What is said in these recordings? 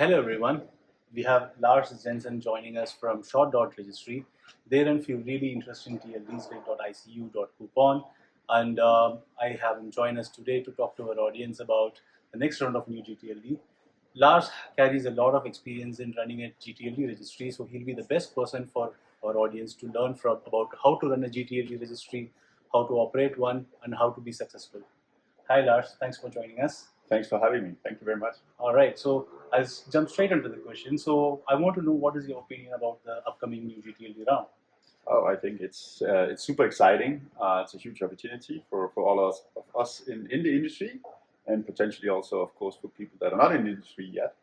Hello everyone, we have Lars Jensen joining us from ShortDot Registry. They run few really interesting TLDs like .icu, .coupon, and I have him join us today to talk to our audience about the next round of new gTLD. Lars carries a lot of experience in running a gTLD registry, so he'll be the best person for our audience to learn from about how to run a gTLD registry, how to operate one, and how to be successful. Hi Lars, thanks for joining us. Thanks for having me. Thank you very much. All right, so I'll jump straight into the question. So I want to know what is your opinion about the upcoming new gTLD round? Oh, I think it's super exciting. It's a huge opportunity for all of us in the industry, and potentially also, of course, for people that are not in the industry yet.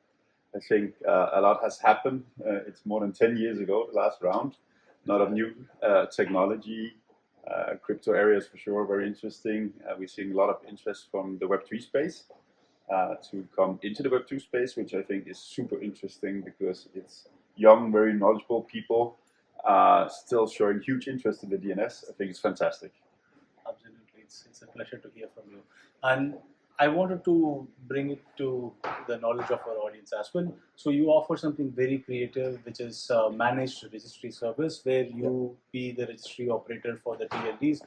I think a lot has happened. It's more than 10 years ago, the last round. A lot of new technology, crypto areas for sure, very interesting. We're seeing a lot of interest from the Web3 space. To come into the Web2 space, which I think is super interesting because it's young, very knowledgeable people still showing huge interest in the DNS. I think it's fantastic. Absolutely, it's a pleasure to hear from you. And I wanted to bring it to the knowledge of our audience as well. So you offer something very creative, which is managed registry service, where you be the registry operator for the TLDs.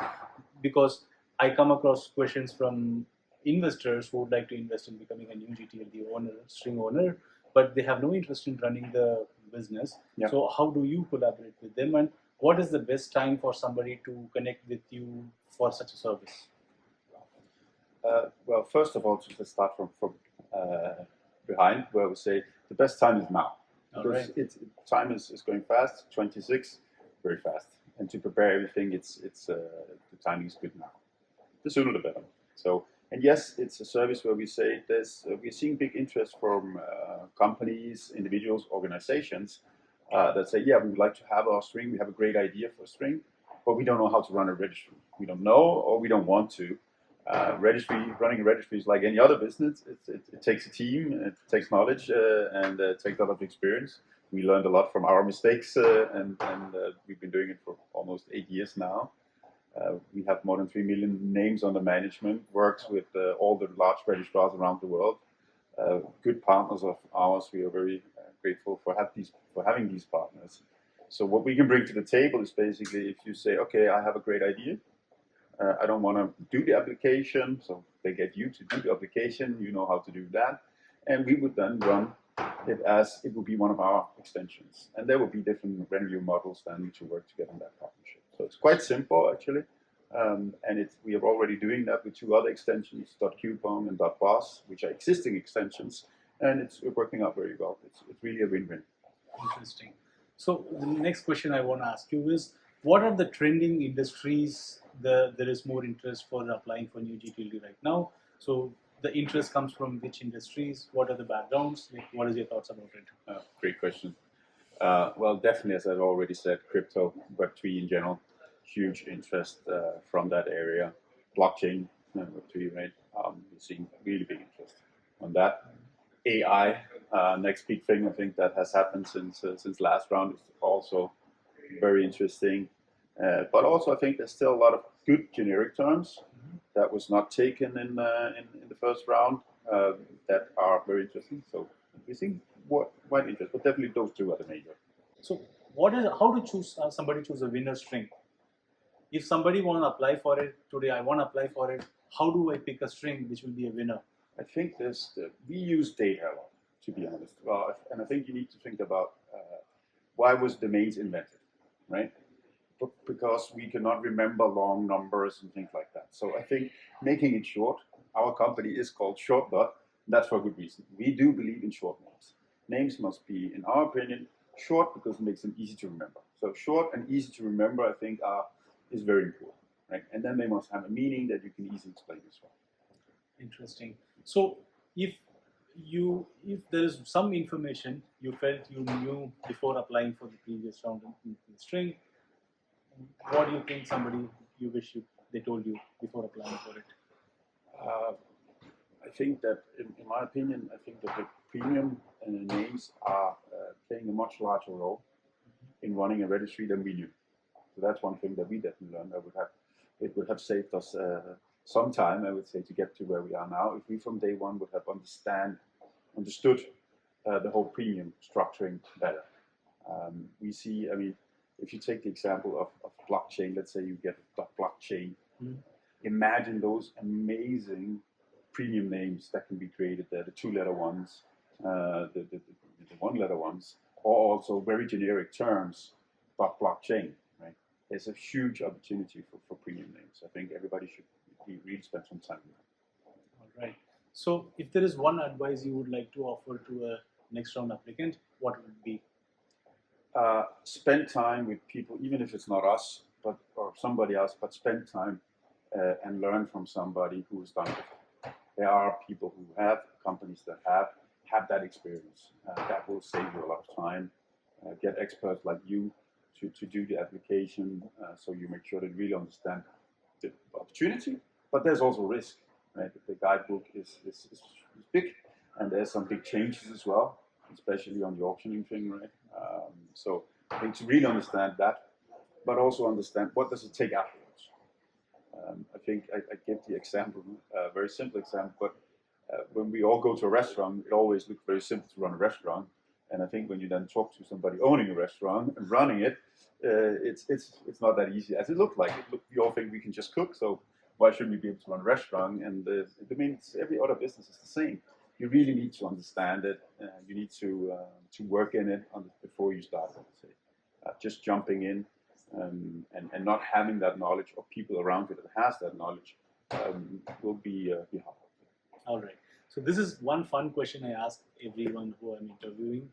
Because I come across questions from investors who would like to invest in becoming a new gTLD owner, string owner, but they have no interest in running the business. Yeah. So how do you collaborate with them, and what is the best time for somebody to connect with you for such a service? Well, first of all, to start from behind, where we say the best time is now. Because time is going fast, 26, very fast. And to prepare everything, the timing is good now. The sooner the better. So, and yes, it's a service where we say we're seeing big interest from companies, individuals, organizations that say, yeah, we would like to have our string. We have a great idea for a string, but we don't know how to run a registry. We don't know, or we don't want to. Running a registry is like any other business. It takes a team, it takes knowledge, and it takes a lot of experience. We learned a lot from our mistakes, and we've been doing it for almost 8 years now. We have more than 3 million names under management, works with all the large registrars around the world. Good partners of ours. We are very grateful for having these partners. So what we can bring to the table is basically if you say, okay, I have a great idea. I don't want to do the application, so they get you to do the application. You know how to do that. And we would then run it as it would be one of our extensions. And there will be different revenue models then to work together in that partnership. So it's quite simple, actually. And we are already doing that with 2 other extensions, .coupon and .boss, which are existing extensions. And it's working out very well. It's really a win-win. Interesting. So the next question I want to ask you is, what are the trending industries there is more interest for applying for new gTLD right now? So the interest comes from which industries? What are the backgrounds? What is your thoughts about it? Great question. Well, definitely, as I've already said, crypto, Web3 in general, huge interest from that area. Blockchain, Web3, right? We're seeing really big interest on that. AI, next big thing I think that has happened since last round is also very interesting. But also I think there's still a lot of good generic terms that was not taken in the first round that are very interesting. So we think wide interest, but definitely those 2 are the major. So how to somebody choose a winner string? If somebody want to apply for it today, I want to apply for it. How do I pick a string which will be a winner? I think we use data a lot, to be honest. Well, and I think you need to think about why was domains invented, right? Because we cannot remember long numbers and things like that. So I think making it short, our company is called ShortDot. That's for a good reason. We do believe in short names. Names must be, in our opinion, short because it makes them easy to remember. So short and easy to remember, I think, is very important, right? And then they must have a meaning that you can easily explain as well. Interesting. So if there is some information you felt you knew before applying for the previous round in the string, what do you think you wish they told you before applying for it? I think that, in my opinion, I think that the premium names are playing a much larger role in running a registry than we knew. So that's one thing that we definitely learned. It would have saved us some time, I would say, to get to where we are now. If we from day one would have understood the whole premium structuring better. We see, I mean, if you take the example of blockchain, let's say you get .blockchain, imagine those amazing premium names that can be created there, the 2-letter ones, the 1-letter ones, or also very generic terms, blockchain, right? There's a huge opportunity for premium names. I think everybody should really spend some time on that. All right. So if there is one advice you would like to offer to a next round applicant, what would it be? Spend time with people, even if it's not us, or somebody else, but spend time and learn from somebody who's done it. There are people who have companies that have that experience. That will save you a lot of time. Get experts like you to do the application, so you make sure that you really understand the opportunity. But there's also risk, right? The guidebook is big, and there's some big changes as well, especially on the auctioning thing, right? So I think to really understand that, but also understand what does it take afterwards. I think I give the example, a very simple example, but when we all go to a restaurant, it always looks very simple to run a restaurant. And I think when you then talk to somebody owning a restaurant and running it, it's not that easy as it looked like. We all think we can just cook, so why shouldn't we be able to run a restaurant? And I mean, every other business is the same. You really need to understand it. You need to work in it before you start. I would say, just jumping in and not having that knowledge, or people around you that has that knowledge, will be hard. All right. So this is one fun question I ask everyone who I'm interviewing.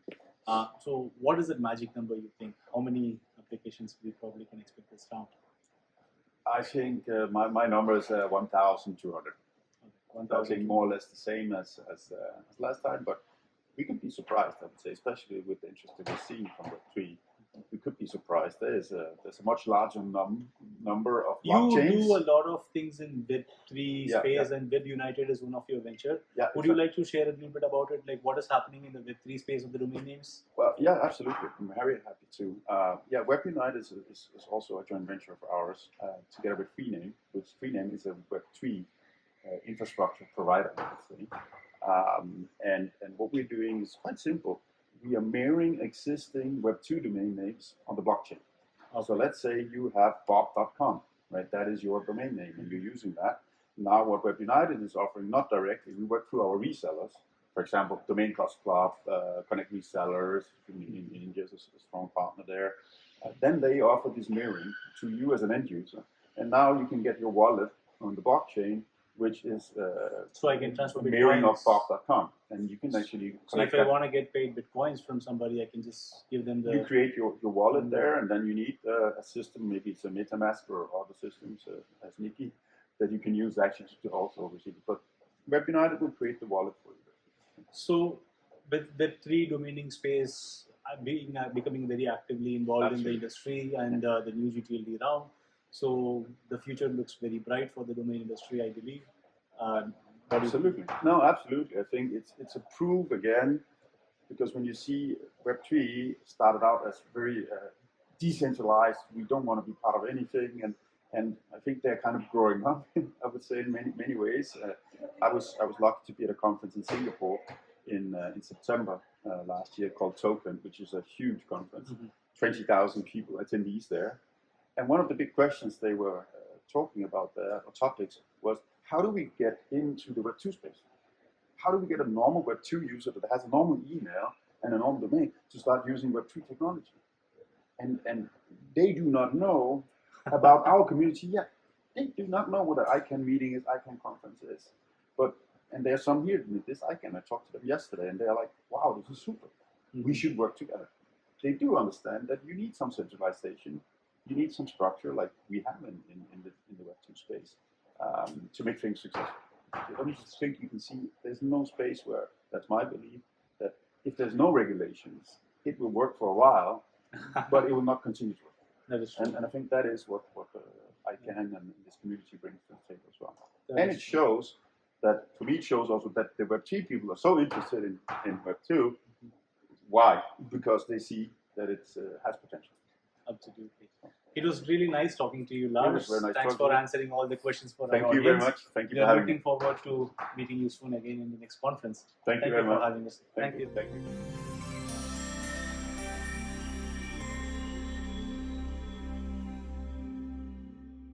So what is the magic number you think? How many applications we probably can expect this round? I think my number is 1,200. 1,000. I think more or less the same as last time, but we could be surprised, I would say, especially with the interest that we're seeing from Web3. We could be surprised. There's a much larger number of blockchains. You do a lot of things in Web3 space, and Web United is one of your venture. Yeah, Would you like to share a little bit about it, like what is happening in the Web3 space of the domain names? Well, yeah, absolutely. I'm very happy to. Web United is also a joint venture of ours, together with Freename, which Freename is a Web3 infrastructure provider, let's say. And what we're doing is quite simple. We are mirroring existing Web2 domain names on the blockchain. So let's say you have bob.com, right? That is your domain name, and you're using that. Now what Web United is offering, not directly, we work through our resellers. For example, Domain Cost Club, Connect Resellers, in India is a strong partner there. Then they offer this mirroring to you as an end user. And now you can get your wallet on the blockchain, which is so I can transfer mirroring Bitcoins. of bob.com, and you can actually so if I want to get paid Bitcoins from somebody, I can just give them the... You create your wallet there, and then you need a system, maybe it's a MetaMask or other systems as Nikki, that you can use actually to also receive it. But Web United will create the wallet for you. So with Web3 domaining space becoming very actively involved in the industry, and the new gTLD round, so the future looks very bright for the domain industry, I believe. Absolutely. No, absolutely. I think it's a proof again, because when you see Web3 started out as very decentralized, we don't want to be part of anything, and I think they're kind of growing up, I would say, in many ways. I was lucky to be at a conference in Singapore in September last year called Token, which is a huge conference, 20,000 people attendees there. And one of the big questions they were talking about there, or topics, was how do we get into the Web2 space? How do we get a normal Web2 user that has a normal email and a normal domain to start using Web3 technology? And they do not know about our community yet. They do not know what an ICANN meeting is, ICANN conference is. And there are some here with this ICANN. I talked to them yesterday, and they're like, wow, this is super. We should work together. They do understand that you need some centralization. You need some structure like we have in the Web2 space to make things successful. I don't just think you can see there's no space where, that's my belief, that if there's no regulations, it will work for a while, but it will not continue to work. That is true. And I think that is what ICANN and this community brings to the table as well. And it shows that, for me, it shows also that the Web3 people are so interested in Web2. Why? Because they see that it has potential. Absolutely. It was really nice talking to you, Lars. It was very nice Thanks talking for to you. answering all the questions for Thank our you audience. very much. Thank you We for are having looking me. forward to meeting you soon again in the next conference. Thank you very for much. having us. Thank you. Thank you.